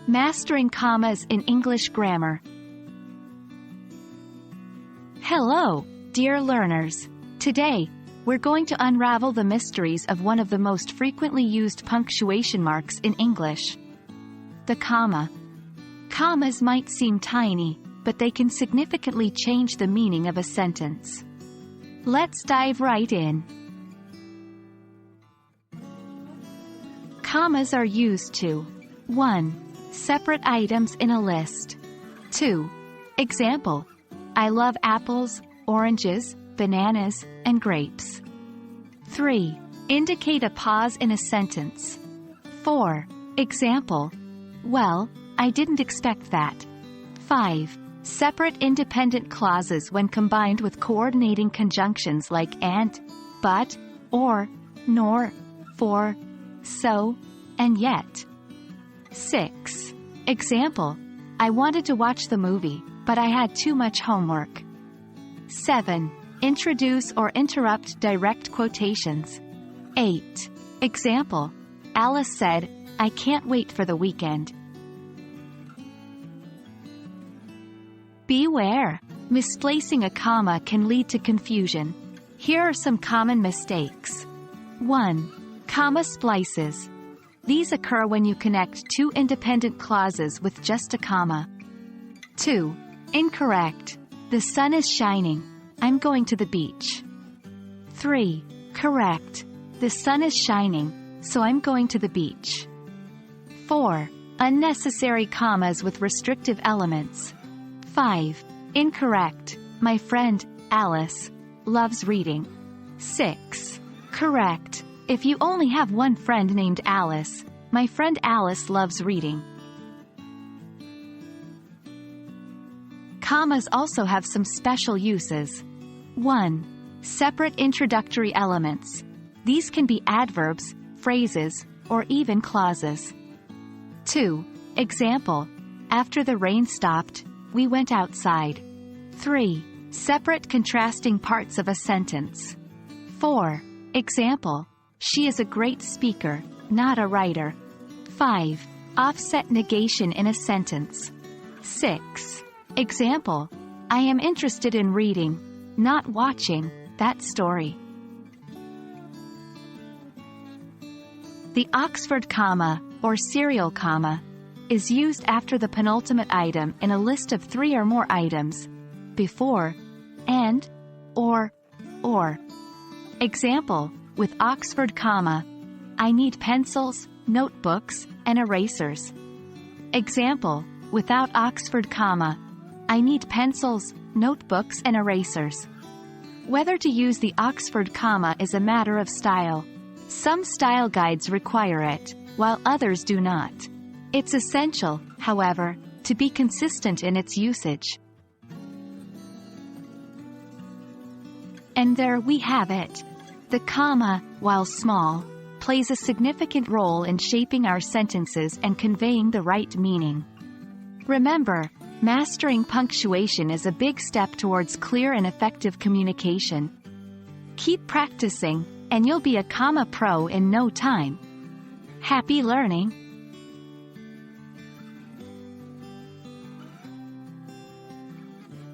Mastering commas in English grammar. Hello, dear learners. Today, we're going to unravel the mysteries of one of the most frequently used punctuation marks in English. The comma. Commas might seem tiny, but they can significantly change the meaning of a sentence. Let's dive right in. Commas are used to 1. Separate items in a list. 2. Example: I love apples, oranges, bananas, and grapes. 3. Indicate a pause in a sentence. 4. Example: well, I didn't expect that. 5. Separate independent clauses when combined with coordinating conjunctions like and, but, or, nor, for, so, and yet. 6. Example: I wanted to watch the movie, but I had too much homework. 7. Introduce or interrupt direct quotations. 8. Example: Alice said, I can't wait for the weekend. Beware! Misplacing a comma can lead to confusion. Here are some common mistakes. 1. Comma splices. These occur when you connect two independent clauses with just a comma. 2. Incorrect. The sun is shining. I'm going to the beach. 3. Correct. The sun is shining, so I'm going to the beach. 4. Unnecessary commas with restrictive elements. 5. Incorrect. My friend, Alice, loves reading. 6. Correct. If you only have one friend named Alice, my friend Alice loves reading. Commas also have some special uses. 1. Separate introductory elements. These can be adverbs, phrases, or even clauses. 2. Example: after the rain stopped, we went outside. 3. Separate contrasting parts of a sentence. 4. Example: she is a great speaker, not a writer. 5. Offset negation in a sentence. 6. Example: I am interested in reading, not watching, that story. The Oxford comma, or serial comma, is used after the penultimate item in a list of 3 or more items, before, and, or. Example: with Oxford comma, I need pencils, notebooks, and erasers. Example: without Oxford comma, I need pencils, notebooks, and erasers. Whether to use the Oxford comma is a matter of style. Some style guides require it, while others do not. It's essential, however, to be consistent in its usage. And there we have it. The comma, while small, plays a significant role in shaping our sentences and conveying the right meaning. Remember, mastering punctuation is a big step towards clear and effective communication. Keep practicing, and you'll be a comma pro in no time. Happy learning!